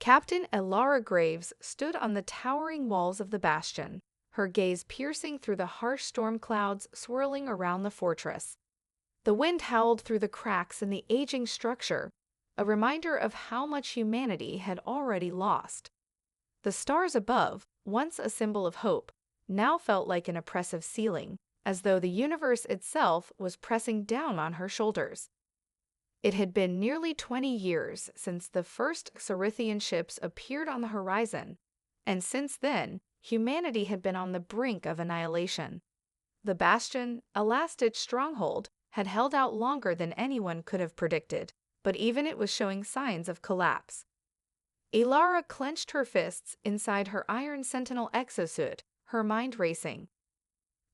Captain Elara Graves stood on the towering walls of the Bastion, her gaze piercing through the harsh storm clouds swirling around the fortress. The wind howled through the cracks in the aging structure, a reminder of how much humanity had already lost. The stars above, once a symbol of hope, now felt like an oppressive ceiling, as though the universe itself was pressing down on her shoulders. It had been nearly 20 years since the first Xerithian ships appeared on the horizon, and since then, humanity had been on the brink of annihilation. The Bastion, a last-ditch stronghold, had held out longer than anyone could have predicted, but even it was showing signs of collapse. Elara clenched her fists inside her iron Sentinel exosuit, her mind racing.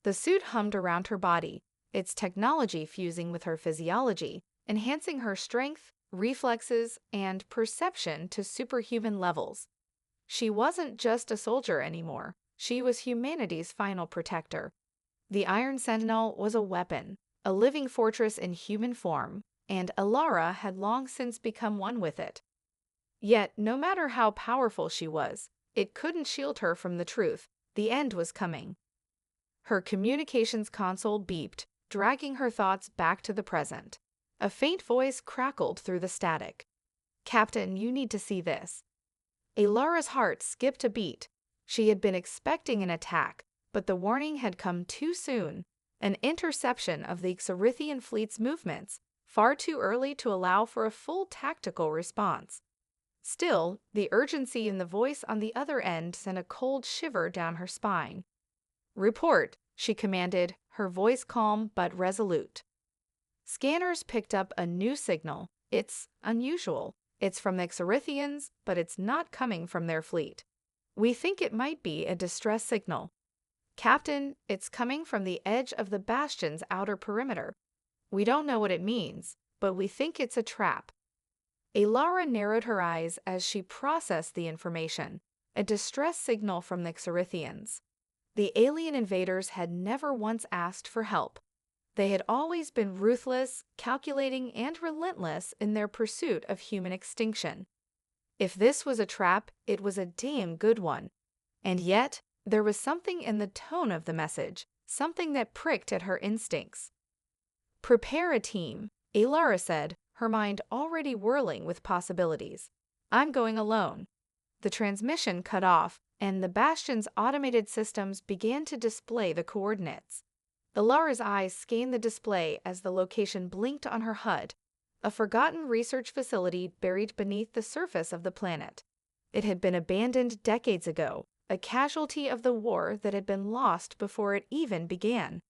The suit hummed around her body, its technology fusing with her physiology, enhancing her strength, reflexes, and perception to superhuman levels. She wasn't just a soldier anymore, she was humanity's final protector. The Iron Sentinel was a weapon, a living fortress in human form, and Elara had long since become one with it. Yet, no matter how powerful she was, it couldn't shield her from the truth. The end was coming. Her communications console beeped, dragging her thoughts back to the present. A faint voice crackled through the static. "Captain, you need to see this." Elara's heart skipped a beat. She had been expecting an attack, but the warning had come too soon. An interception of the Xerithian fleet's movements, far too early to allow for a full tactical response. Still, the urgency in the voice on the other end sent a cold shiver down her spine. "Report," she commanded, her voice calm but resolute. Scanners picked up a new signal. It's unusual. It's from the Xerithians, but it's not coming from their fleet. We think it might be a distress signal. Captain, it's coming from the edge of the Bastion's outer perimeter. We don't know what it means, but we think it's a trap. Elara narrowed her eyes as she processed the information. A distress signal from the Xerithians. The alien invaders had never once asked for help. They had always been ruthless, calculating, and relentless in their pursuit of human extinction. If this was a trap, it was a damn good one. And yet, there was something in the tone of the message, something that pricked at her instincts. "Prepare a team," Elara said, her mind already whirling with possibilities. "I'm going alone." The transmission cut off, and the Bastion's automated systems began to display the coordinates. Elara's eyes scanned the display as the location blinked on her HUD, a forgotten research facility buried beneath the surface of the planet. It had been abandoned decades ago, a casualty of the war that had been lost before it even began.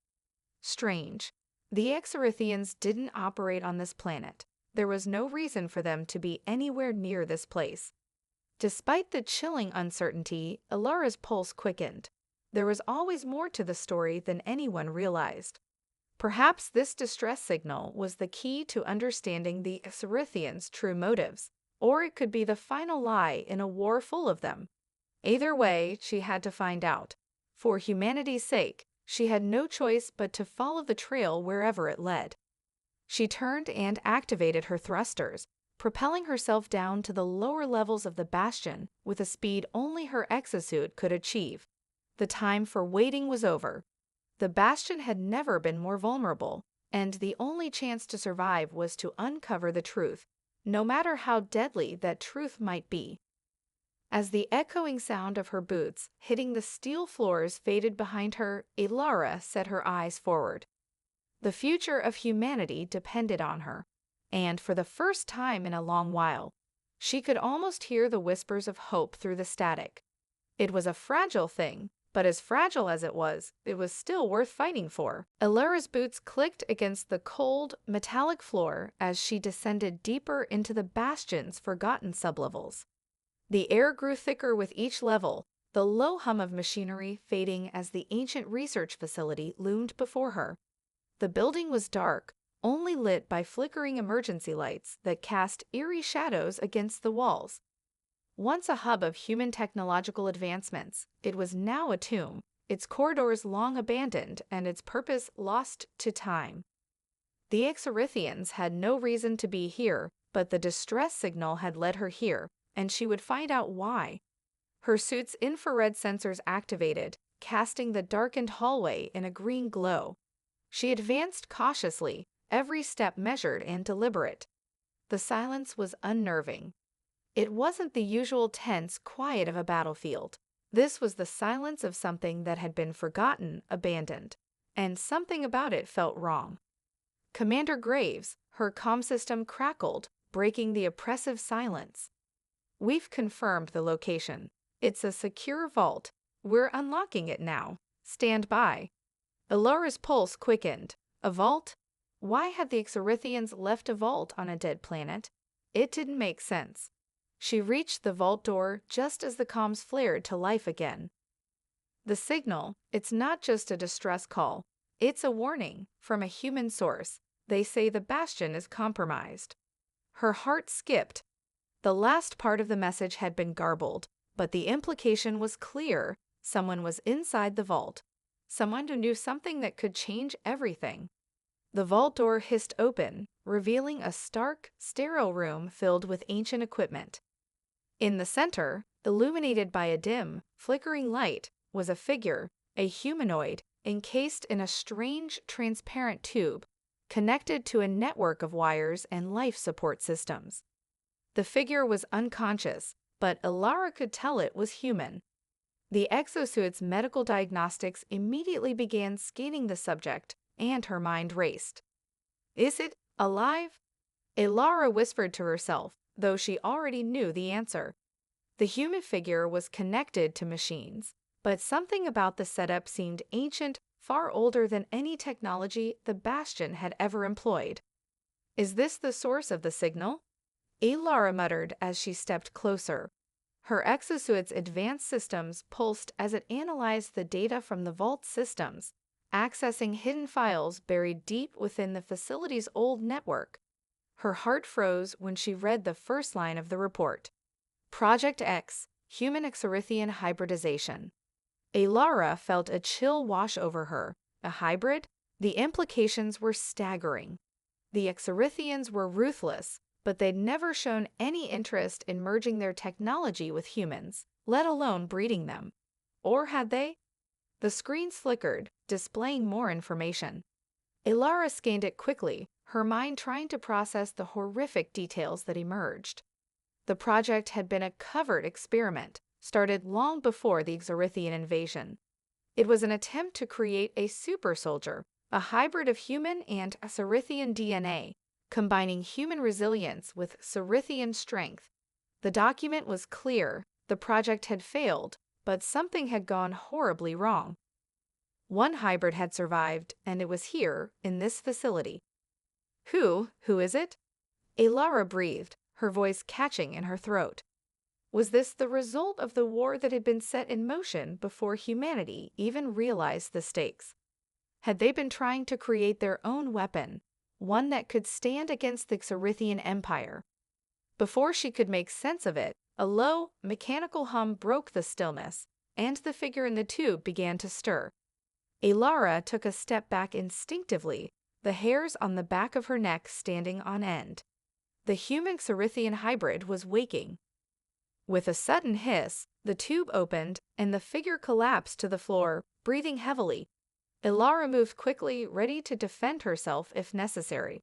Strange. The Xerithians didn't operate on this planet. There was no reason for them to be anywhere near this place. Despite the chilling uncertainty, Elara's pulse quickened. There was always more to the story than anyone realized. Perhaps this distress signal was the key to understanding the Xerithians' true motives, or it could be the final lie in a war full of them. Either way, she had to find out. For humanity's sake, she had no choice but to follow the trail wherever it led. She turned and activated her thrusters, propelling herself down to the lower levels of the Bastion with a speed only her exosuit could achieve. The time for waiting was over. The Bastion had never been more vulnerable, and the only chance to survive was to uncover the truth, no matter how deadly that truth might be. As the echoing sound of her boots hitting the steel floors faded behind her, Elara set her eyes forward. The future of humanity depended on her, and for the first time in a long while, she could almost hear the whispers of hope through the static. It was a fragile thing, but as fragile as it was still worth fighting for. Elara's boots clicked against the cold, metallic floor as she descended deeper into the Bastion's forgotten sublevels. The air grew thicker with each level, the low hum of machinery fading as the ancient research facility loomed before her. The building was dark, only lit by flickering emergency lights that cast eerie shadows against the walls. Once a hub of human technological advancements, it was now a tomb, its corridors long abandoned and its purpose lost to time. The Xerithians had no reason to be here, but the distress signal had led her here, and she would find out why. Her suit's infrared sensors activated, casting the darkened hallway in a green glow. She advanced cautiously, every step measured and deliberate. The silence was unnerving. It wasn't the usual tense quiet of a battlefield. This was the silence of something that had been forgotten, abandoned, and something about it felt wrong. Commander Graves, her comm system crackled, breaking the oppressive silence. "We've confirmed the location. It's a secure vault. We're unlocking it now. Stand by." Elara's pulse quickened. A vault? Why had the Xerithians left a vault on a dead planet? It didn't make sense. She reached the vault door just as the comms flared to life again. The signal, it's not just a distress call. It's a warning from a human source. They say the Bastion is compromised. Her heart skipped. The last part of the message had been garbled, but the implication was clear. Someone was inside the vault. Someone who knew something that could change everything. The vault door hissed open, revealing a stark, sterile room filled with ancient equipment. In the center, illuminated by a dim, flickering light, was a figure, a humanoid, encased in a strange, transparent tube, connected to a network of wires and life support systems. The figure was unconscious, but Elara could tell it was human. The exosuit's medical diagnostics immediately began scanning the subject, and her mind raced. "Is it alive?" Elara whispered to herself, though she already knew the answer. The human figure was connected to machines, but something about the setup seemed ancient, far older than any technology the Bastion had ever employed. "Is this the source of the signal?" Elara muttered as she stepped closer. Her exosuit's advanced systems pulsed as it analyzed the data from the vault systems, accessing hidden files buried deep within the facility's old network. Her heart froze when she read the first line of the report. Project X, Human Xerithian Hybridization. Elara felt a chill wash over her. A hybrid? The implications were staggering. The Xerithians were ruthless, but they'd never shown any interest in merging their technology with humans, let alone breeding them. Or had they? The screen flickered, displaying more information. Elara scanned it quickly, her mind trying to process the horrific details that emerged. The project had been a covert experiment, started long before the Xerithian invasion. It was an attempt to create a super soldier, a hybrid of human and Xerithian DNA, combining human resilience with Xerithian strength. The document was clear. The project had failed, but something had gone horribly wrong. One hybrid had survived, and it was here, in this facility. Who is it? Elara breathed, her voice catching in her throat. Was this the result of the war that had been set in motion before humanity even realized the stakes? Had they been trying to create their own weapon, one that could stand against the Xerithian Empire? Before she could make sense of it, a low, mechanical hum broke the stillness, and the figure in the tube began to stir. Elara took a step back instinctively, the hairs on the back of her neck standing on end. The human Xerithian hybrid was waking. With a sudden hiss, the tube opened, and the figure collapsed to the floor, breathing heavily. Elara moved quickly, ready to defend herself if necessary.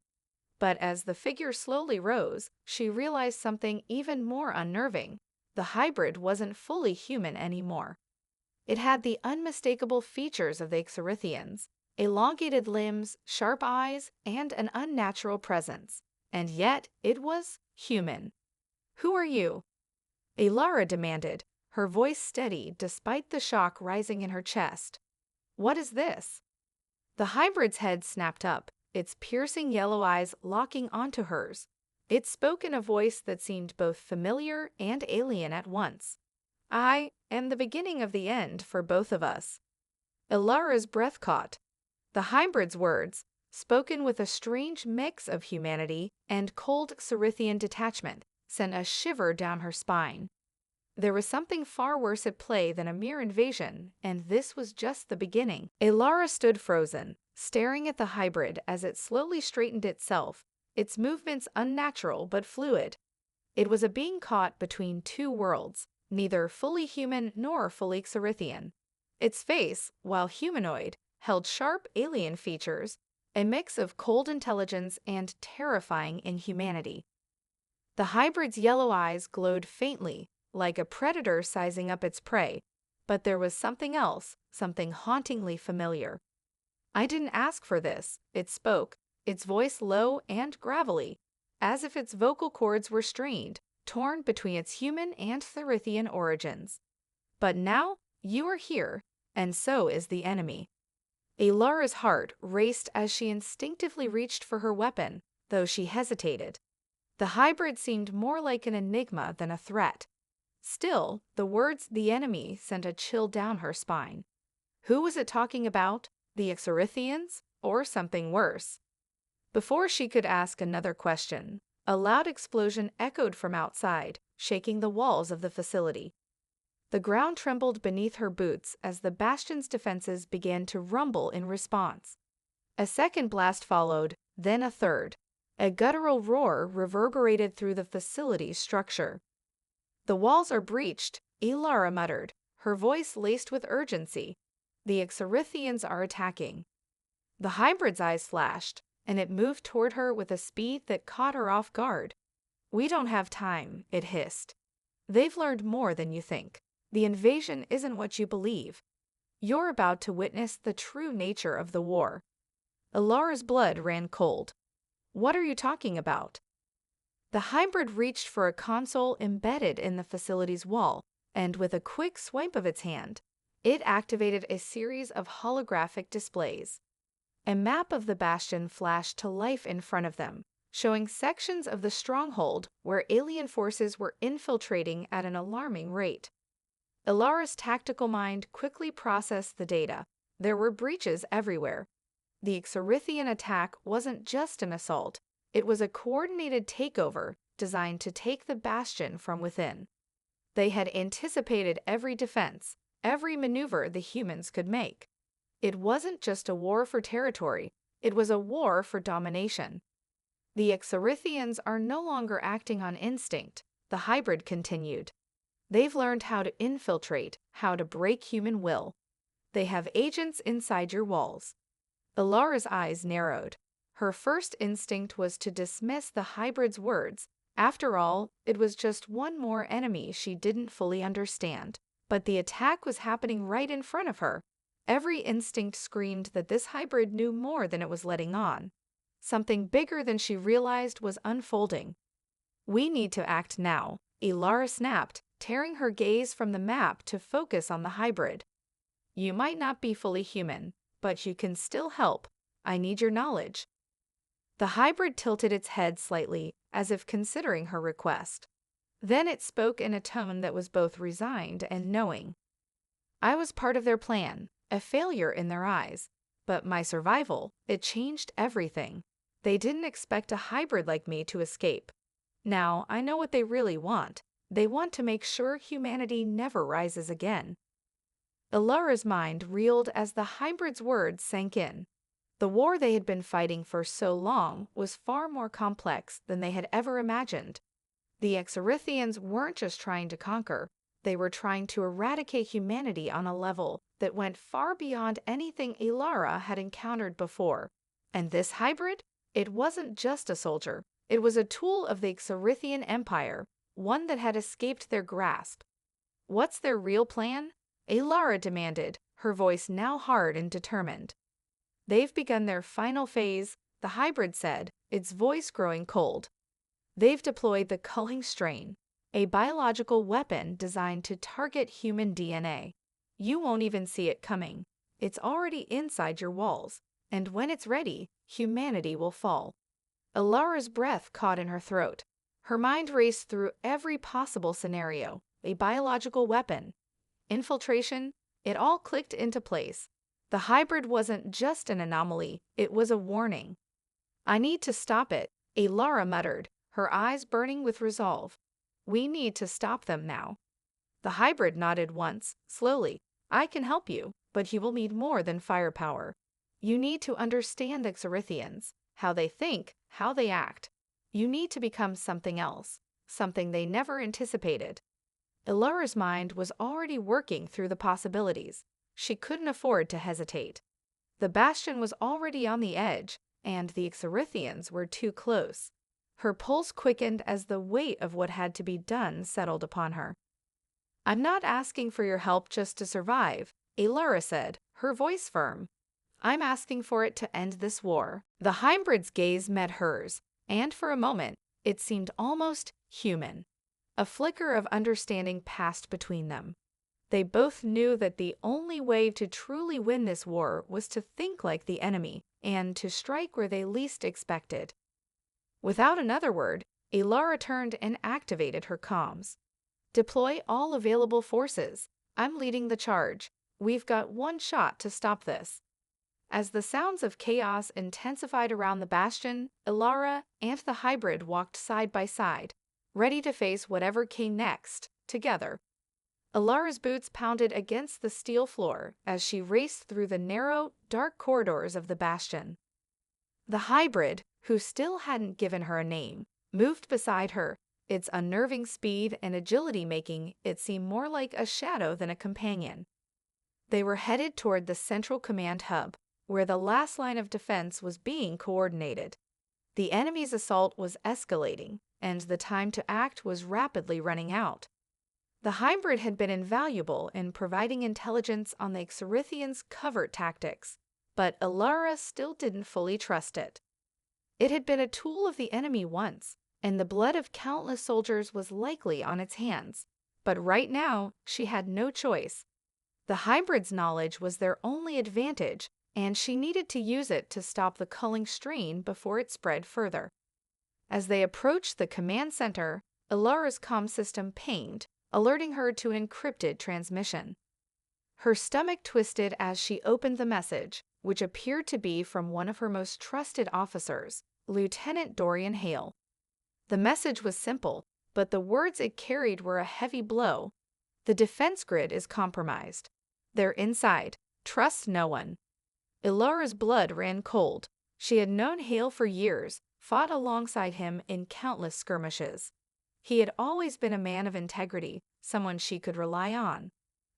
But as the figure slowly rose, she realized something even more unnerving. The hybrid wasn't fully human anymore. It had the unmistakable features of the Xerithians, elongated limbs, sharp eyes, and an unnatural presence. And yet it was human. "Who are you?" Elara demanded, her voice steady despite the shock rising in her chest. "What is this?" The hybrid's head snapped up, its piercing yellow eyes locking onto hers. It spoke in a voice that seemed both familiar and alien at once. "I am the beginning of the end for both of us." Elara's breath caught. The hybrid's words, spoken with a strange mix of humanity and cold Xerithian detachment, sent a shiver down her spine. There was something far worse at play than a mere invasion, and this was just the beginning. Elara stood frozen, staring at the hybrid as it slowly straightened itself, its movements unnatural but fluid. It was a being caught between two worlds, neither fully human nor fully Xerithian. Its face, while humanoid, held sharp alien features, a mix of cold intelligence and terrifying inhumanity. The hybrid's yellow eyes glowed faintly, like a predator sizing up its prey, but there was something else, something hauntingly familiar. "I didn't ask for this," it spoke, its voice low and gravelly, as if its vocal cords were strained, torn between its human and Xerithian origins. "But now, you are here, and so is the enemy." Alara's heart raced as she instinctively reached for her weapon, though she hesitated. The hybrid seemed more like an enigma than a threat. Still, the words "the enemy" sent a chill down her spine. Who was it talking about? The Xerithians? Or something worse? Before she could ask another question, a loud explosion echoed from outside, shaking the walls of the facility. The ground trembled beneath her boots as the Bastion's defenses began to rumble in response. A second blast followed, then a third. A guttural roar reverberated through the facility's structure. "The walls are breached," Alara muttered, her voice laced with urgency. "The Xerithians are attacking." The hybrid's eyes flashed, and it moved toward her with a speed that caught her off guard. "We don't have time," it hissed. "They've learned more than you think. The invasion isn't what you believe. You're about to witness the true nature of the war." Alara's blood ran cold. "What are you talking about?" The hybrid reached for a console embedded in the facility's wall, and with a quick swipe of its hand, it activated a series of holographic displays. A map of the Bastion flashed to life in front of them, showing sections of the stronghold where alien forces were infiltrating at an alarming rate. Alara's tactical mind quickly processed the data. There were breaches everywhere. The Xerithian attack wasn't just an assault, it was a coordinated takeover designed to take the Bastion from within. They had anticipated every defense, every maneuver the humans could make. It wasn't just a war for territory, it was a war for domination. "The Xerithians are no longer acting on instinct," the hybrid continued. "They've learned how to infiltrate, how to break human will. They have agents inside your walls." Alara's eyes narrowed. Her first instinct was to dismiss the hybrid's words. After all, it was just one more enemy she didn't fully understand. But the attack was happening right in front of her. Every instinct screamed that this hybrid knew more than it was letting on. Something bigger than she realized was unfolding. "We need to act now," Alara snapped, tearing her gaze from the map to focus on the hybrid. "You might not be fully human, but you can still help. I need your knowledge." The hybrid tilted its head slightly, as if considering her request. Then it spoke in a tone that was both resigned and knowing. "I was part of their plan, a failure in their eyes. But my survival, it changed everything. They didn't expect a hybrid like me to escape. Now I know what they really want. They want to make sure humanity never rises again." Alara's mind reeled as the hybrid's words sank in. The war they had been fighting for so long was far more complex than they had ever imagined. The Xerithians weren't just trying to conquer, they were trying to eradicate humanity on a level that went far beyond anything Alara had encountered before. And this hybrid? It wasn't just a soldier, it was a tool of the Xerithian Empire, one that had escaped their grasp. "What's their real plan?" Alara demanded, her voice now hard and determined. "They've begun their final phase," the hybrid said, its voice growing cold. "They've deployed the culling strain, a biological weapon designed to target human DNA. You won't even see it coming. It's already inside your walls, and when it's ready, humanity will fall." Alara's breath caught in her throat. Her mind raced through every possible scenario. A biological weapon, infiltration, it all clicked into place. The hybrid wasn't just an anomaly, it was a warning. "I need to stop it," Alara muttered, her eyes burning with resolve. "We need to stop them now." The hybrid nodded once, slowly. "I can help you, but you will need more than firepower. You need to understand the Xerithians, how they think, how they act. You need to become something else, something they never anticipated. Ilara's mind was already working through the possibilities. She couldn't afford to hesitate. The Bastion was already on the edge, and the Xerithians were too close. Her pulse quickened as the weight of what had to be done settled upon her. "I'm not asking for your help just to survive," Ilara said, her voice firm. "I'm asking for it to end this war." The hybrid's gaze met hers, and for a moment, it seemed almost human. A flicker of understanding passed between them. They both knew that the only way to truly win this war was to think like the enemy and to strike where they least expected. Without another word, Ilara turned and activated her comms. "Deploy all available forces. I'm leading the charge. We've got one shot to stop this." As the sounds of chaos intensified around the Bastion, Ilara and the hybrid walked side by side, ready to face whatever came next, together. Ilara's boots pounded against the steel floor as she raced through the narrow, dark corridors of the Bastion. The hybrid, who still hadn't given her a name, moved beside her, its unnerving speed and agility making it seem more like a shadow than a companion. They were headed toward the central command hub, where the last line of defense was being coordinated. The enemy's assault was escalating, and the time to act was rapidly running out. The hybrid had been invaluable in providing intelligence on the Xerithians' covert tactics, but Ilara still didn't fully trust it. It had been a tool of the enemy once, and the blood of countless soldiers was likely on its hands. But right now, she had no choice. The hybrid's knowledge was their only advantage, and she needed to use it to stop the culling strain before it spread further. As they approached the command center, Ilara's comm system pinged, alerting her to an encrypted transmission. Her stomach twisted as she opened the message, which appeared to be from one of her most trusted officers, Lieutenant Dorian Hale. The message was simple, but the words it carried were a heavy blow. "The defense grid is compromised. They're inside. Trust no one." Ilara's blood ran cold. She had known Hale for years, fought alongside him in countless skirmishes. He had always been a man of integrity, someone she could rely on.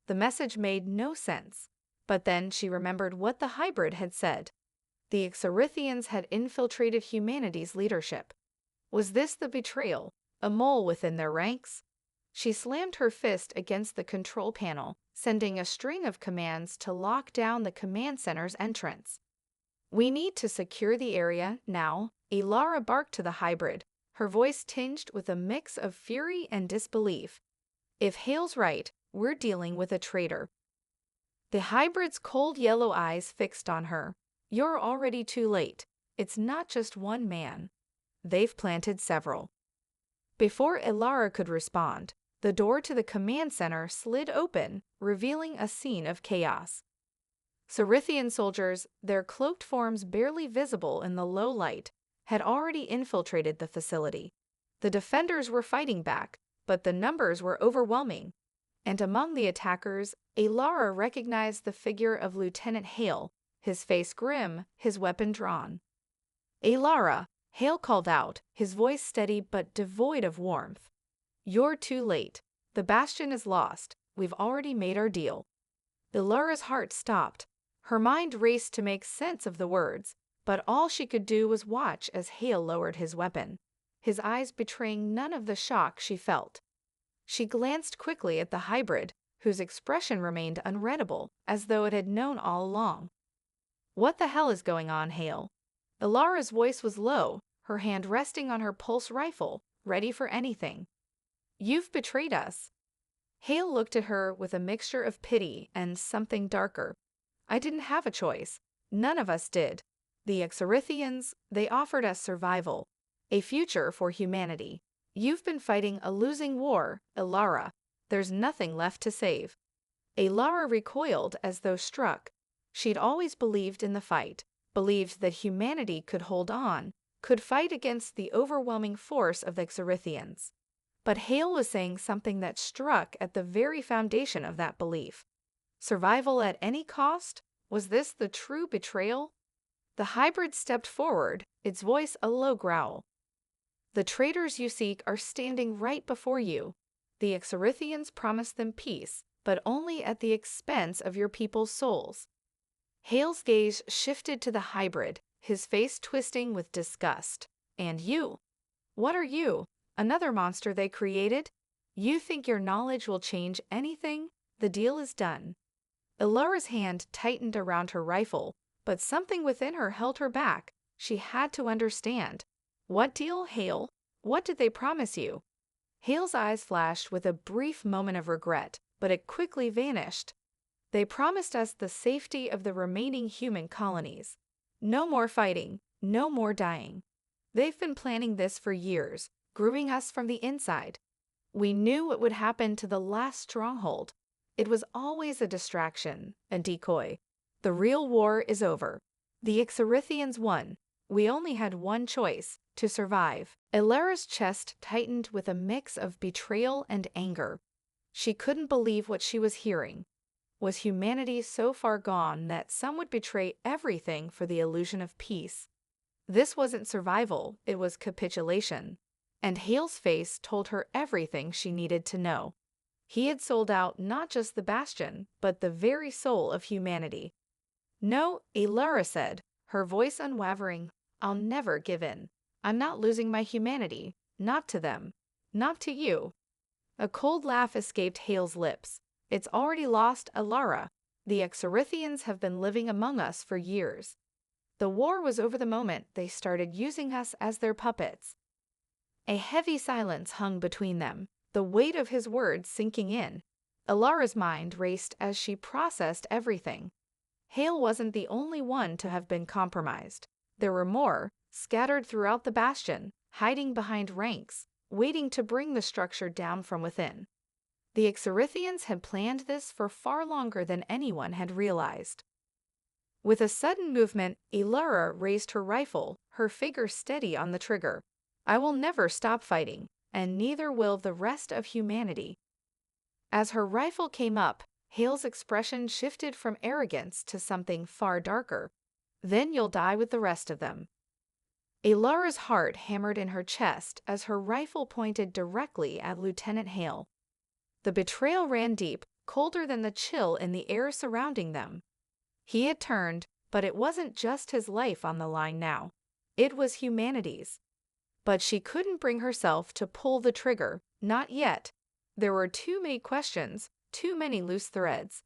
The message made no sense, but then she remembered what the hybrid had said. The Xerithians had infiltrated humanity's leadership. Was this the betrayal, a mole within their ranks? She slammed her fist against the control panel, sending a string of commands to lock down the command center's entrance. "We need to secure the area now," Ilara barked to the hybrid, her voice tinged with a mix of fury and disbelief. "If Hale's right, we're dealing with a traitor." The hybrid's cold yellow eyes fixed on her. "You're already too late. It's not just one man. They've planted several." Before Ilara could respond, the door to the command center slid open, revealing a scene of chaos. Xerithian soldiers, their cloaked forms barely visible in the low light, had already infiltrated the facility. The defenders were fighting back, but the numbers were overwhelming. And among the attackers, Ilara recognized the figure of Lieutenant Hale, his face grim, his weapon drawn. "Ilara," Hale called out, his voice steady but devoid of warmth. "You're too late. The Bastion is lost. We've already made our deal." Ilara's heart stopped. Her mind raced to make sense of the words, but all she could do was watch as Hale lowered his weapon, his eyes betraying none of the shock she felt. She glanced quickly at the hybrid, whose expression remained unreadable, as though it had known all along. "What the hell is going on, Hale?" Ilara's voice was low, her hand resting on her pulse rifle, ready for anything. "You've betrayed us." Hale looked at her with a mixture of pity and something darker. "I didn't have a choice. None of us did. The Xerithians, they offered us survival, a future for humanity. You've been fighting a losing war, Ilara. There's nothing left to save." Ilara recoiled as though struck. She'd always believed in the fight, believed that humanity could hold on, could fight against the overwhelming force of the Xerithians. But Hale was saying something that struck at the very foundation of that belief. Survival at any cost? Was this the true betrayal? The hybrid stepped forward, its voice a low growl. The traitors you seek are standing right before you. The Xerithians promise them peace, but only at the expense of your people's souls." Hale's gaze shifted to the hybrid, his face twisting with disgust. "And you? What are you? Another monster they created? You think your knowledge will change anything? The deal is done." Ilara's hand tightened around her rifle, but something within her held her back. She had to understand. "What deal, Hale? What did they promise you?" Hale's eyes flashed with a brief moment of regret, but it quickly vanished. "They promised us the safety of the remaining human colonies. No more fighting, no more dying. They've been planning this for years, grooming us from the inside. We knew what would happen to the last stronghold. It was always a distraction, a decoy. The real war is over. The Xerithians won. We only had one choice, to survive." Ilara's chest tightened with a mix of betrayal and anger. She couldn't believe what she was hearing. Was humanity so far gone that some would betray everything for the illusion of peace? This wasn't survival, it was capitulation. And Hale's face told her everything she needed to know. He had sold out not just the Bastion, but the very soul of humanity. "No," Ilara said, her voice unwavering. "I'll never give in. I'm not losing my humanity. Not to them. Not to you." A cold laugh escaped Hale's lips. "It's already lost, Ilara. The Xerithians have been living among us for years. The war was over the moment they started using us as their puppets." A heavy silence hung between them, the weight of his words sinking in. Ilara's mind raced as she processed everything. Hale wasn't the only one to have been compromised. There were more, scattered throughout the Bastion, hiding behind ranks, waiting to bring the structure down from within. The Xerithians had planned this for far longer than anyone had realized. With a sudden movement, Ilara raised her rifle, her figure steady on the trigger. "I will never stop fighting, and neither will the rest of humanity." As her rifle came up, Hale's expression shifted from arrogance to something far darker. "Then you'll die with the rest of them." Ilara's heart hammered in her chest as her rifle pointed directly at Lieutenant Hale. The betrayal ran deep, colder than the chill in the air surrounding them. He had turned, but it wasn't just his life on the line now. It was humanity's. But she couldn't bring herself to pull the trigger, not yet. There were too many questions, too many loose threads.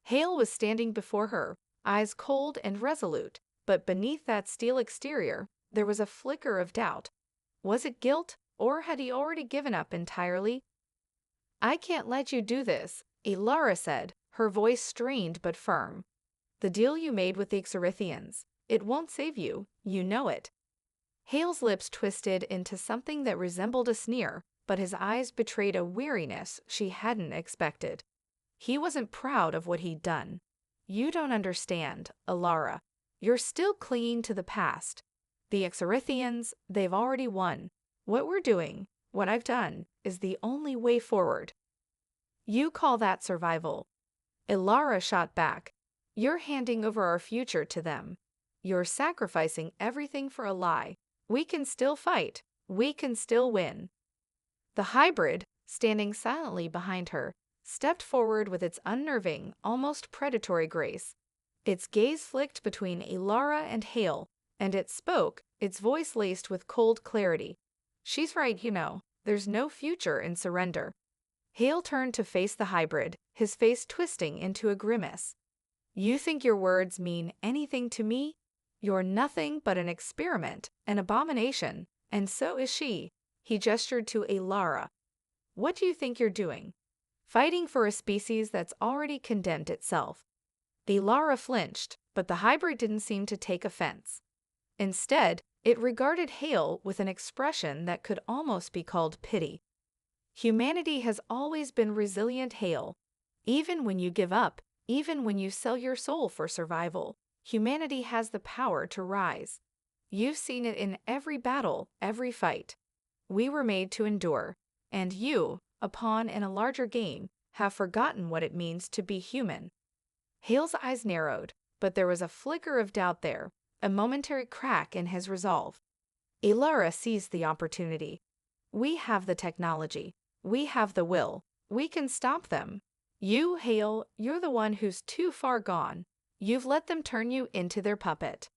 Hale was standing before her, eyes cold and resolute, but beneath that steel exterior, there was a flicker of doubt. Was it guilt, or had he already given up entirely? "I can't let you do this," Ilara said, her voice strained but firm. "The deal you made with the Xerithians, it won't save you, you know it." Hale's lips twisted into something that resembled a sneer, but his eyes betrayed a weariness she hadn't expected. He wasn't proud of what he'd done. "You don't understand, Ilara. You're still clinging to the past. The Xerithians, they've already won. What we're doing, what I've done, is the only way forward." "You call that survival?" Ilara shot back. "You're handing over our future to them. You're sacrificing everything for a lie. We can still fight. We can still win." The hybrid, standing silently behind her, stepped forward with its unnerving, almost predatory grace. Its gaze flicked between Ilara and Hale, and it spoke, its voice laced with cold clarity. "She's right, you know. There's no future in surrender." Hale turned to face the hybrid, his face twisting into a grimace. "You think your words mean anything to me? You're nothing but an experiment, an abomination, and so is she." He gestured to Ilara. "What do you think you're doing? Fighting for a species that's already condemned itself." Ilara flinched, but the hybrid didn't seem to take offense. Instead, it regarded Hale with an expression that could almost be called pity. "Humanity has always been resilient, Hale. Even when you give up, even when you sell your soul for survival, humanity has the power to rise. You've seen it in every battle, every fight. We were made to endure, and you, a pawn in a larger game, have forgotten what it means to be human." Hale's eyes narrowed, but there was a flicker of doubt there, a momentary crack in his resolve. Elara seized the opportunity. We have the technology. We have the will. We can stop them. You, Hale, you're the one who's too far gone. You've let them turn you into their puppet.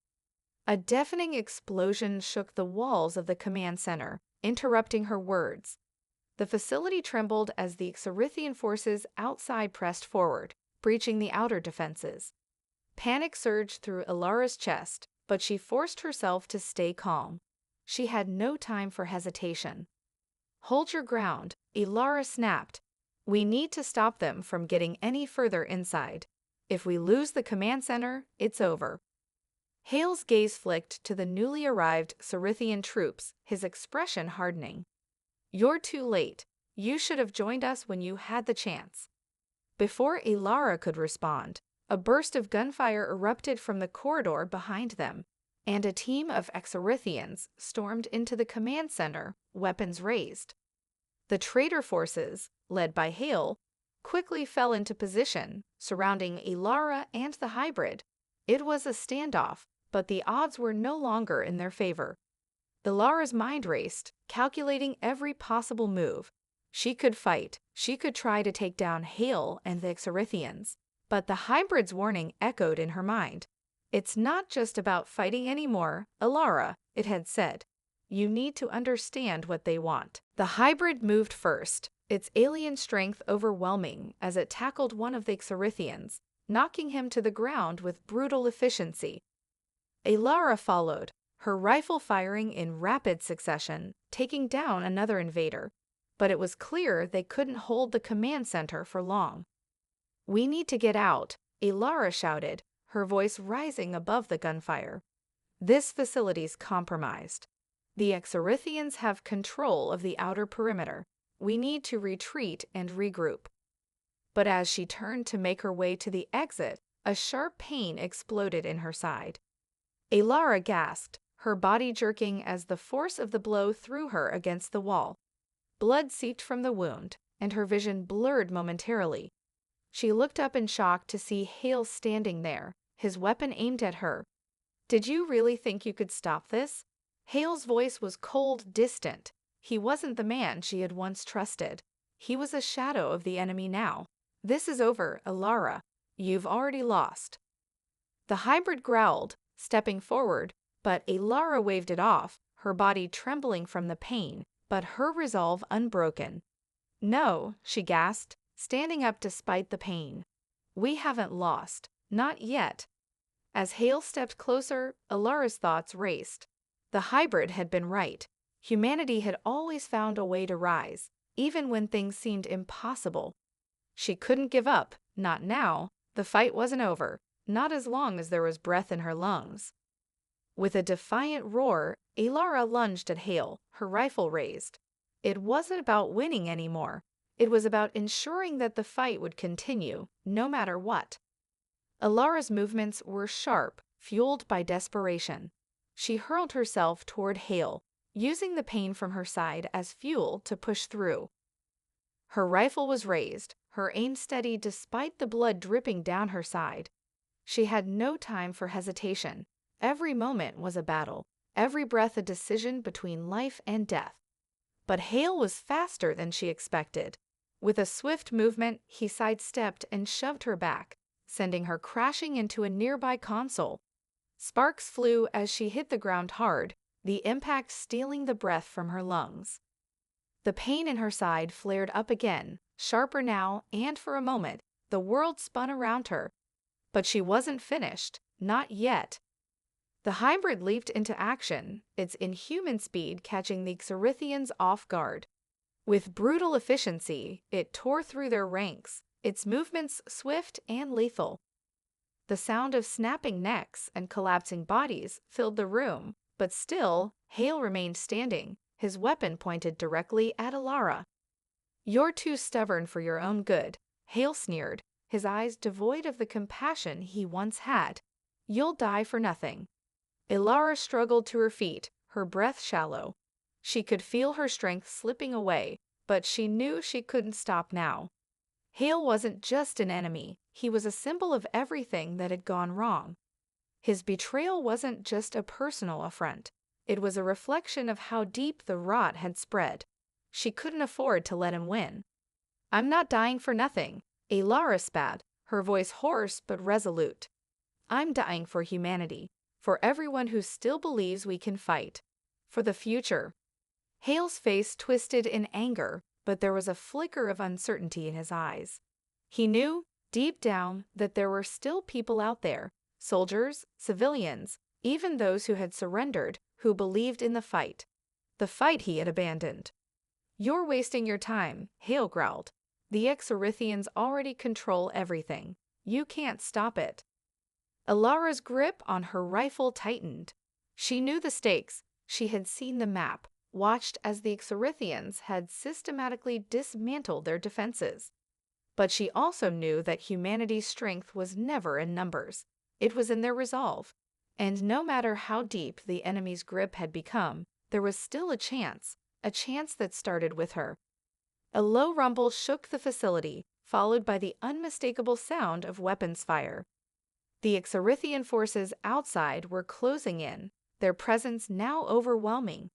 A deafening explosion shook the walls of the command center, interrupting her words. The facility trembled as the Xerithian forces outside pressed forward, breaching the outer defenses. Panic surged through Elara's chest, but she forced herself to stay calm. She had no time for hesitation. Hold your ground, Elara snapped. We need to stop them from getting any further inside. If we lose the command center, it's over. Hale's gaze flicked to the newly arrived Xerithian troops, his expression hardening. You're too late. You should have joined us when you had the chance. Before Elara could respond, a burst of gunfire erupted from the corridor behind them, and a team of Xerithians stormed into the command center, weapons raised. The traitor forces, led by Hale, quickly fell into position, surrounding Elara and the hybrid. It was a standoff, but the odds were no longer in their favor. Elara's mind raced, calculating every possible move. She could fight. She could try to take down Hale and the Xerithians. But the hybrid's warning echoed in her mind. It's not just about fighting anymore, Elara, it had said. You need to understand what they want. The hybrid moved first, its alien strength overwhelming as it tackled one of the Xerithians, knocking him to the ground with brutal efficiency. Elara followed, her rifle firing in rapid succession, taking down another invader. But it was clear they couldn't hold the command center for long. We need to get out, Elara shouted, her voice rising above the gunfire. This facility's compromised. The Xerithians have control of the outer perimeter. We need to retreat and regroup. But as she turned to make her way to the exit, a sharp pain exploded in her side. Elara gasped, her body jerking as the force of the blow threw her against the wall. Blood seeped from the wound, and her vision blurred momentarily. She looked up in shock to see Hale standing there, his weapon aimed at her. Did you really think you could stop this? Hale's voice was cold, distant. He wasn't the man she had once trusted. He was a shadow of the enemy now. This is over, Elara. You've already lost. The hybrid growled, stepping forward, but Elara waved it off, her body trembling from the pain, but her resolve unbroken. No, she gasped, standing up despite the pain. We haven't lost. Not yet. As Hale stepped closer, Elara's thoughts raced. The hybrid had been right. Humanity had always found a way to rise, even when things seemed impossible. She couldn't give up, not now. The fight wasn't over, not as long as there was breath in her lungs. With a defiant roar, Elara lunged at Hale, her rifle raised. It wasn't about winning anymore. It was about ensuring that the fight would continue, no matter what. Elara's movements were sharp, fueled by desperation. She hurled herself toward Hale, using the pain from her side as fuel to push through. Her rifle was raised, her aim steady despite the blood dripping down her side. She had no time for hesitation. Every moment was a battle, every breath a decision between life and death. But Hale was faster than she expected. With a swift movement, he sidestepped and shoved her back, sending her crashing into a nearby console. Sparks flew as she hit the ground hard, the impact stealing the breath from her lungs. The pain in her side flared up again, sharper now, and for a moment, the world spun around her. But she wasn't finished, not yet. The hybrid leaped into action, its inhuman speed catching the Xerithians off guard. With brutal efficiency, it tore through their ranks, its movements swift and lethal. The sound of snapping necks and collapsing bodies filled the room, but still, Hale remained standing, his weapon pointed directly at Elara. You're too stubborn for your own good, Hale sneered, his eyes devoid of the compassion he once had. You'll die for nothing. Elara struggled to her feet, her breath shallow. She could feel her strength slipping away, but she knew she couldn't stop now. Hale wasn't just an enemy, he was a symbol of everything that had gone wrong. His betrayal wasn't just a personal affront. It was a reflection of how deep the rot had spread. She couldn't afford to let him win. "I'm not dying for nothing," Alara spat, her voice hoarse but resolute. "I'm dying for humanity, for everyone who still believes we can fight. For the future." Hale's face twisted in anger, but there was a flicker of uncertainty in his eyes. He knew, deep down, that there were still people out there, soldiers, civilians, even those who had surrendered, who believed in the fight he had abandoned. "You're wasting your time," Hale growled. "The Exorithians already control everything. You can't stop it." Alara's grip on her rifle tightened. She knew the stakes. She had seen the map, watched as the Exorithians had systematically dismantled their defenses. But she also knew that humanity's strength was never in numbers. It was in their resolve. And no matter how deep the enemy's grip had become, there was still a chance that started with her. A low rumble shook the facility, followed by the unmistakable sound of weapons fire. The Exorithian forces outside were closing in, their presence now overwhelming.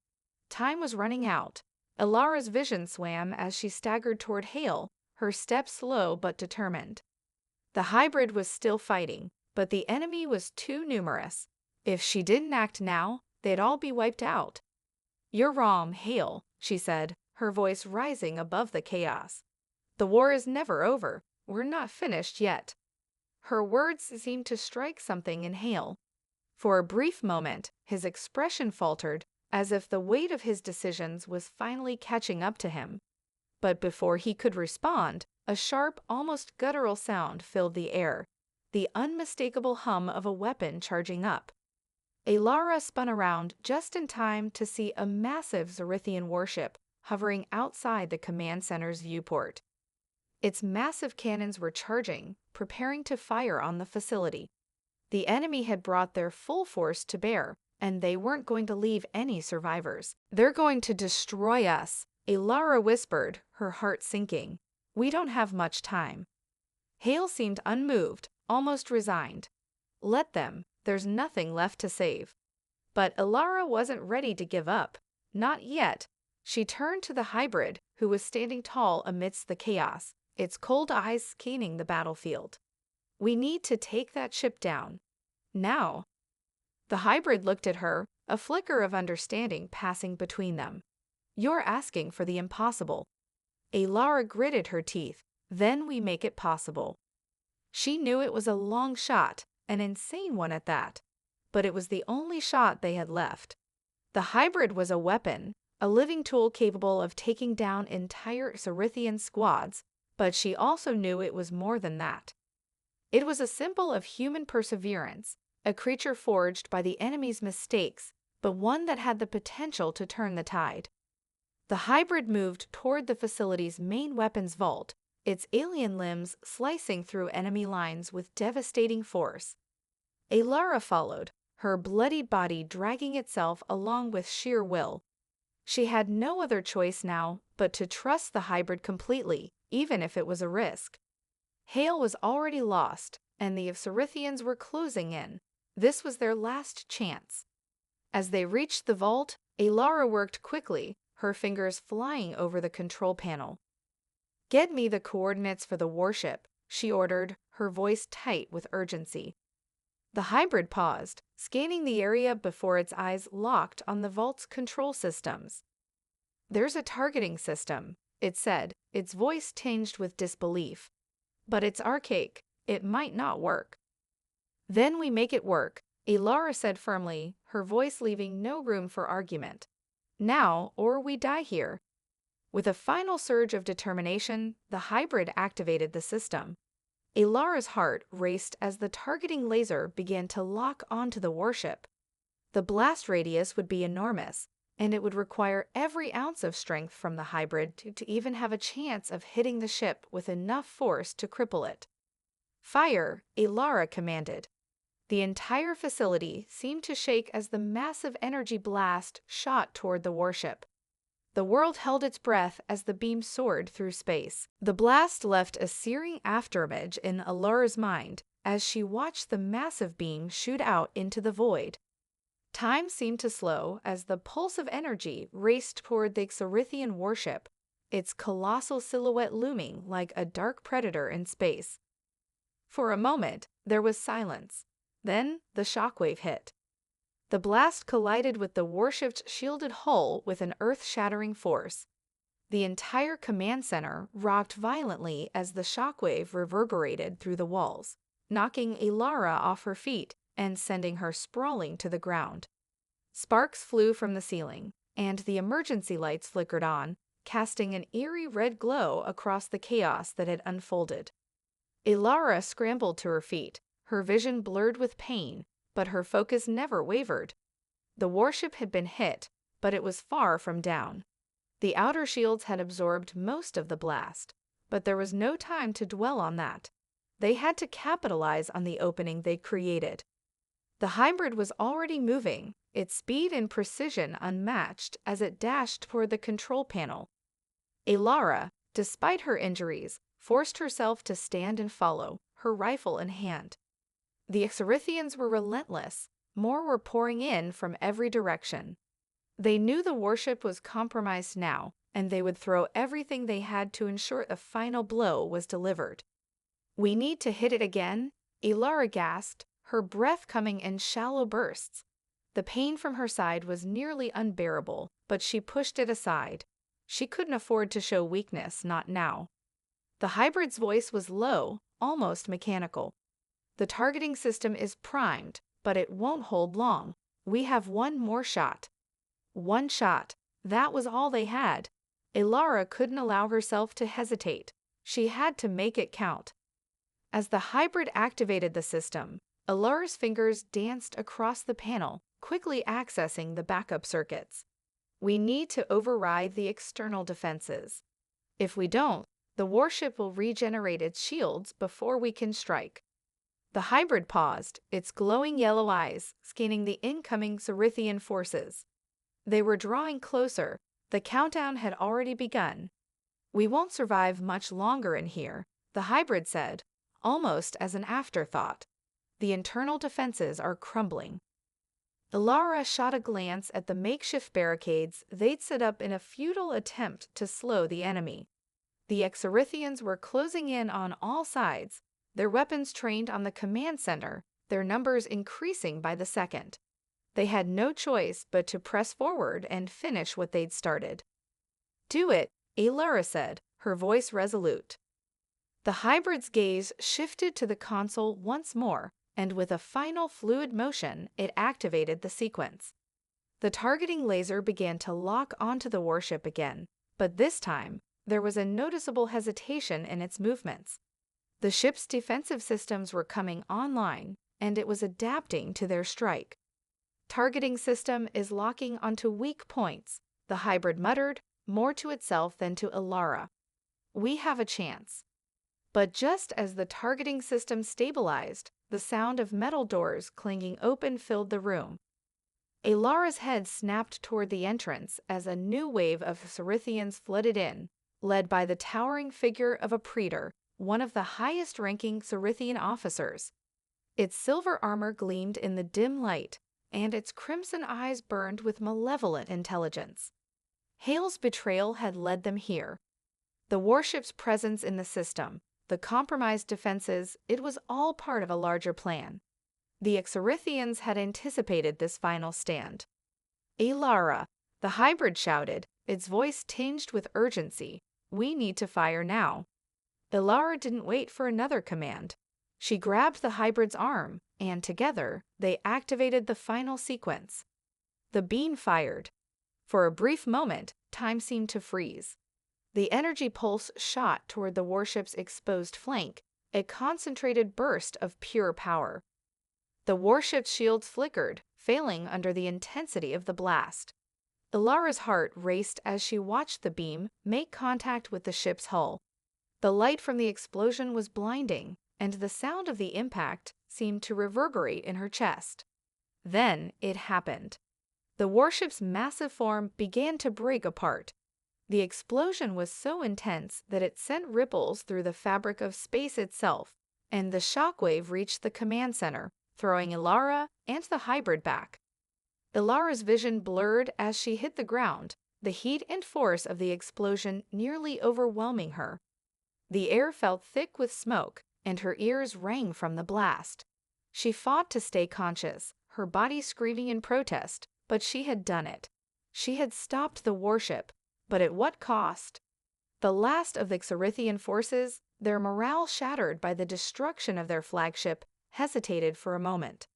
Time was running out. Alara's vision swam as she staggered toward Hale, her steps slow but determined. The hybrid was still fighting, but the enemy was too numerous. If she didn't act now, they'd all be wiped out. "You're wrong, Hale," she said, her voice rising above the chaos. "The war is never over. We're not finished yet." Her words seemed to strike something in Hale. For a brief moment, his expression faltered, as if the weight of his decisions was finally catching up to him. But before he could respond, a sharp, almost guttural sound filled the air, the unmistakable hum of a weapon charging up. Alara spun around just in time to see a massive Zorithian warship hovering outside the command center's viewport. Its massive cannons were charging, preparing to fire on the facility. The enemy had brought their full force to bear, and they weren't going to leave any survivors. "They're going to destroy us," Alara whispered, her heart sinking. "We don't have much time." Hale seemed unmoved, almost resigned. "Let them. There's nothing left to save." But Alara wasn't ready to give up. Not yet. She turned to the hybrid, who was standing tall amidst the chaos, its cold eyes scanning the battlefield. "We need to take that ship down. Now." The hybrid looked at her, a flicker of understanding passing between them. "You're asking for the impossible." Alara gritted her teeth. "Then we make it possible." She knew it was a long shot, an insane one at that. But it was the only shot they had left. The hybrid was a weapon, a living tool capable of taking down entire Zorithian squads, but she also knew it was more than that. It was a symbol of human perseverance, a creature forged by the enemy's mistakes, but one that had the potential to turn the tide. The hybrid moved toward the facility's main weapons vault, its alien limbs slicing through enemy lines with devastating force. Alara followed, her bloodied body dragging itself along with sheer will. She had no other choice now but to trust the hybrid completely, even if it was a risk. Hale was already lost, and the Zorithians were closing in. This was their last chance. As they reached the vault, Alara worked quickly, her fingers flying over the control panel. "Get me the coordinates for the warship," she ordered, her voice tight with urgency. The hybrid paused, scanning the area before its eyes locked on the vault's control systems. "There's a targeting system," it said, its voice tinged with disbelief. "But it's archaic. It might not work." "Then we make it work," Alara said firmly, her voice leaving no room for argument. "Now, or we die here." With a final surge of determination, the hybrid activated the system. Alara's heart raced as the targeting laser began to lock onto the warship. The blast radius would be enormous, and it would require every ounce of strength from the hybrid to even have a chance of hitting the ship with enough force to cripple it. "Fire," Alara commanded. The entire facility seemed to shake as the massive energy blast shot toward the warship. The world held its breath as the beam soared through space. The blast left a searing afterimage in Alara's mind as she watched the massive beam shoot out into the void. Time seemed to slow as the pulse of energy raced toward the Xerithian warship, its colossal silhouette looming like a dark predator in space. For a moment, there was silence. Then the shockwave hit. The blast collided with the warship's shielded hull with an earth-shattering force. The entire command center rocked violently as the shockwave reverberated through the walls, knocking Ilara off her feet and sending her sprawling to the ground. Sparks flew from the ceiling, and the emergency lights flickered on, casting an eerie red glow across the chaos that had unfolded. Ilara scrambled to her feet, her vision blurred with pain, but her focus never wavered. The warship had been hit, but it was far from down. The outer shields had absorbed most of the blast, but there was no time to dwell on that. They had to capitalize on the opening they created. The hybrid was already moving, its speed and precision unmatched as it dashed toward the control panel. Ilara, despite her injuries, forced herself to stand and follow, her rifle in hand. The Xerithians were relentless. More were pouring in from every direction. They knew the warship was compromised now, and they would throw everything they had to ensure the final blow was delivered. "We need to hit it again," Ilara gasped, her breath coming in shallow bursts. The pain from her side was nearly unbearable, but she pushed it aside. She couldn't afford to show weakness, not now. The hybrid's voice was low, almost mechanical. "The targeting system is primed, but it won't hold long. We have one more shot." One shot. That was all they had. Ilara couldn't allow herself to hesitate. She had to make it count. As the hybrid activated the system, Ilara's fingers danced across the panel, quickly accessing the backup circuits. "We need to override the external defenses. If we don't, the warship will regenerate its shields before we can strike." The hybrid paused, its glowing yellow eyes scanning the incoming Xerithian forces. They were drawing closer. The countdown had already begun. "We won't survive much longer in here," the hybrid said, almost as an afterthought. "The internal defenses are crumbling." Ilara shot a glance at the makeshift barricades they'd set up in a futile attempt to slow the enemy. The Xerithians were closing in on all sides, their weapons trained on the command center, their numbers increasing by the second. They had no choice but to press forward and finish what they'd started. "Do it," Ilara said, her voice resolute. The hybrid's gaze shifted to the console once more, and with a final fluid motion, it activated the sequence. The targeting laser began to lock onto the warship again, but this time, there was a noticeable hesitation in its movements. The ship's defensive systems were coming online, and it was adapting to their strike. "Targeting system is locking onto weak points," the hybrid muttered, more to itself than to Ilara. "We have a chance." But just as the targeting system stabilized, the sound of metal doors clanging open filled the room. Ilara's head snapped toward the entrance as a new wave of Xerithians flooded in, led by the towering figure of a praetor, one of the highest-ranking Xerithian officers. Its silver armor gleamed in the dim light, and its crimson eyes burned with malevolent intelligence. Hale's betrayal had led them here. The warship's presence in the system, the compromised defenses, it was all part of a larger plan. The Xerithians had anticipated this final stand. "Ilara," the hybrid shouted, its voice tinged with urgency, "we need to fire now." Ilara didn't wait for another command. She grabbed the hybrid's arm, and together, they activated the final sequence. The beam fired. For a brief moment, time seemed to freeze. The energy pulse shot toward the warship's exposed flank, a concentrated burst of pure power. The warship's shields flickered, failing under the intensity of the blast. Ilara's heart raced as she watched the beam make contact with the ship's hull. The light from the explosion was blinding, and the sound of the impact seemed to reverberate in her chest. Then it happened. The warship's massive form began to break apart. The explosion was so intense that it sent ripples through the fabric of space itself, and the shockwave reached the command center, throwing Ilara and the hybrid back. Ilara's vision blurred as she hit the ground, the heat and force of the explosion nearly overwhelming her. The air felt thick with smoke, and her ears rang from the blast. She fought to stay conscious, her body screaming in protest, but she had done it. She had stopped the warship, but at what cost? The last of the Xerithian forces, their morale shattered by the destruction of their flagship, hesitated for a moment.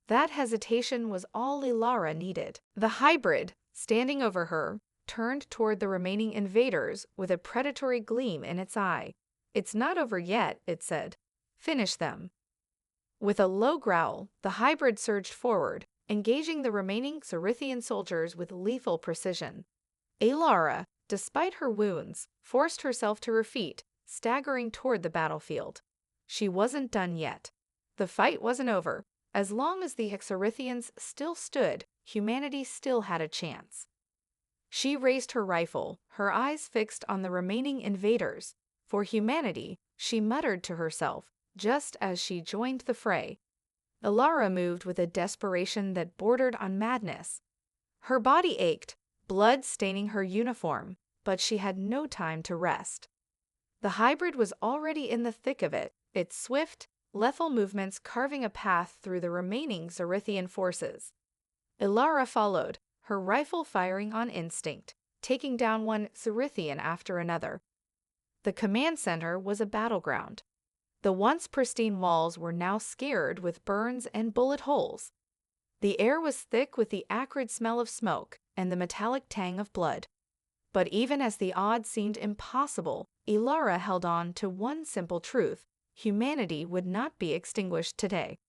That hesitation was all Ilara needed. The hybrid, standing over her, turned toward the remaining invaders with a predatory gleam in its eye. "It's not over yet," it said. "Finish them." With a low growl, the hybrid surged forward, engaging the remaining Xerithian soldiers with lethal precision. Ilara, despite her wounds, forced herself to her feet, staggering toward the battlefield. She wasn't done yet. The fight wasn't over. As long as the Xerithians still stood, humanity still had a chance. She raised her rifle, her eyes fixed on the remaining invaders. For humanity, she muttered to herself, just as she joined the fray. Ilara moved with a desperation that bordered on madness. Her body ached, blood staining her uniform, but she had no time to rest. The hybrid was already in the thick of it, its swift, lethal movements carving a path through the remaining Xerithian forces. Ilara followed, her rifle firing on instinct, taking down one Xerithian after another. The command center was a battleground. The once pristine walls were now scarred with burns and bullet holes. The air was thick with the acrid smell of smoke and the metallic tang of blood. But even as the odds seemed impossible, Ilara held on to one simple truth: humanity would not be extinguished today.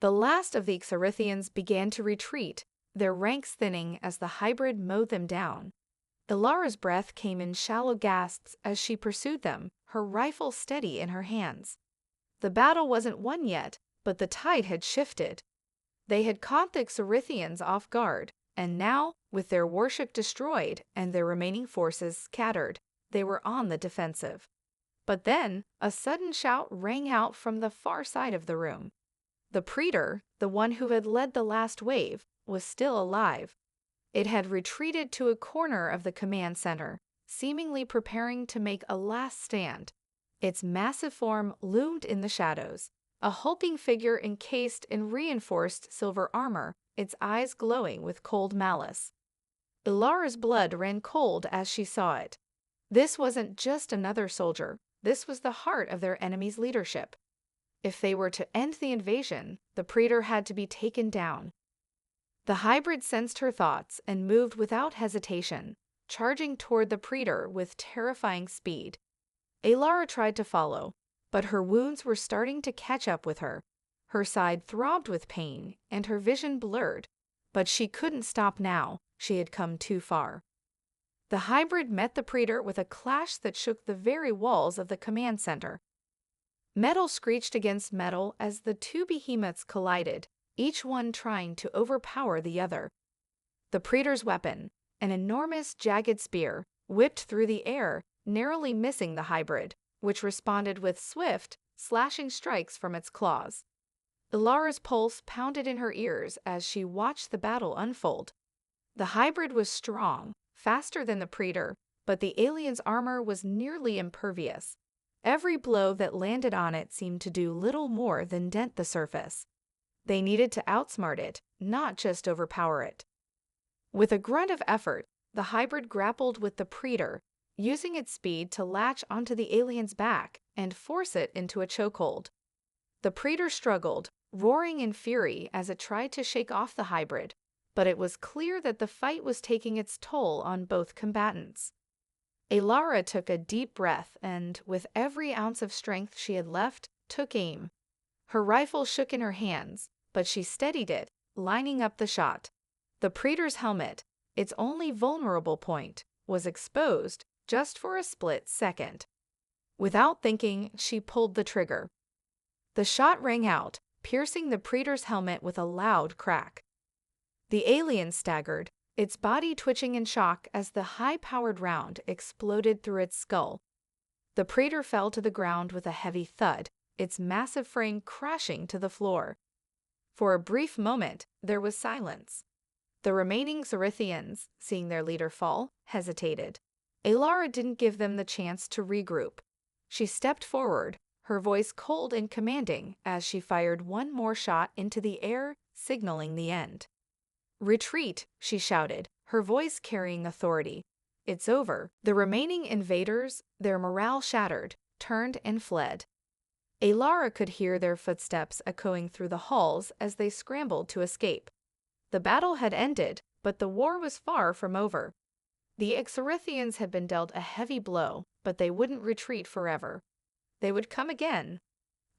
The last of the Xerithians began to retreat, their ranks thinning as the hybrid mowed them down. Ilara's breath came in shallow gasps as she pursued them, her rifle steady in her hands. The battle wasn't won yet, but the tide had shifted. They had caught the Xerithians off guard, and now, with their warship destroyed and their remaining forces scattered, they were on the defensive. But then, a sudden shout rang out from the far side of the room. The Praetor, the one who had led the last wave, was still alive. It had retreated to a corner of the command center, seemingly preparing to make a last stand. Its massive form loomed in the shadows, a hulking figure encased in reinforced silver armor, its eyes glowing with cold malice. Ilara's blood ran cold as she saw it. This wasn't just another soldier, this was the heart of their enemy's leadership. If they were to end the invasion, the Praetor had to be taken down. The hybrid sensed her thoughts and moved without hesitation, charging toward the Praetor with terrifying speed. Ilara tried to follow, but her wounds were starting to catch up with her. Her side throbbed with pain, and her vision blurred. But she couldn't stop now, she had come too far. The hybrid met the Praetor with a clash that shook the very walls of the command center. Metal screeched against metal as the two behemoths collided, each one trying to overpower the other. The Praetor's weapon, an enormous jagged spear, whipped through the air, narrowly missing the hybrid, which responded with swift, slashing strikes from its claws. Ilara's pulse pounded in her ears as she watched the battle unfold. The hybrid was strong, faster than the Praetor, but the alien's armor was nearly impervious. Every blow that landed on it seemed to do little more than dent the surface. They needed to outsmart it, not just overpower it. With a grunt of effort, the hybrid grappled with the Praetor, using its speed to latch onto the alien's back and force it into a chokehold. The Praetor struggled, roaring in fury as it tried to shake off the hybrid, but it was clear that the fight was taking its toll on both combatants. Ilara took a deep breath and, with every ounce of strength she had left, took aim. Her rifle shook in her hands, but she steadied it, lining up the shot. The Praetor's helmet, its only vulnerable point, was exposed just for a split second. Without thinking, she pulled the trigger. The shot rang out, piercing the Praetor's helmet with a loud crack. The alien staggered, its body twitching in shock as the high-powered round exploded through its skull. The Praetor fell to the ground with a heavy thud, its massive frame crashing to the floor. For a brief moment, there was silence. The remaining Xerithians, seeing their leader fall, hesitated. Alara didn't give them the chance to regroup. She stepped forward, her voice cold and commanding as she fired one more shot into the air, signaling the end. "Retreat," she shouted, her voice carrying authority. "It's over." The remaining invaders, their morale shattered, turned and fled. Alara could hear their footsteps echoing through the halls as they scrambled to escape. The battle had ended, but the war was far from over. The Xerithians had been dealt a heavy blow, but they wouldn't retreat forever. They would come again.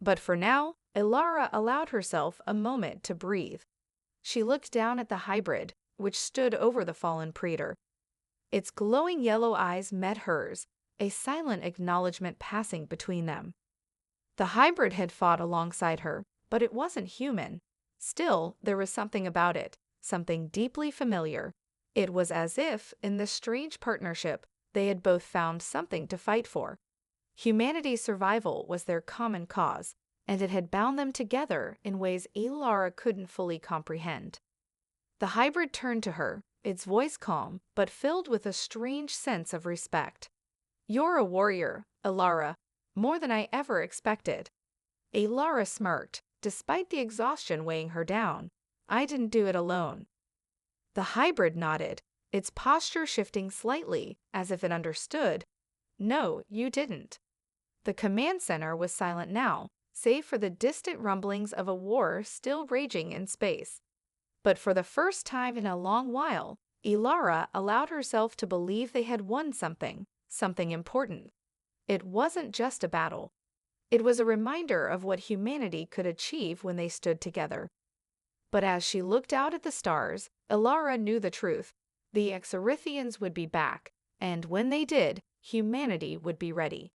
But for now, Alara allowed herself a moment to breathe. She looked down at the hybrid, which stood over the fallen praetor. Its glowing yellow eyes met hers, a silent acknowledgement passing between them. The hybrid had fought alongside her, but it wasn't human. Still, there was something about it, something deeply familiar. It was as if, in this strange partnership, they had both found something to fight for. Humanity's survival was their common cause, and it had bound them together in ways Alara couldn't fully comprehend. The hybrid turned to her, its voice calm, but filled with a strange sense of respect. "You're a warrior, Alara, more than I ever expected." Alara smirked, despite the exhaustion weighing her down. "I didn't do it alone." The hybrid nodded, its posture shifting slightly, as if it understood. "No, you didn't." The command center was silent now, save for the distant rumblings of a war still raging in space. But for the first time in a long while, Alara allowed herself to believe they had won something important. It wasn't just a battle. It was a reminder of what humanity could achieve when they stood together. But as she looked out at the stars, Alara knew the truth. The Xerithians would be back, and when they did, humanity would be ready.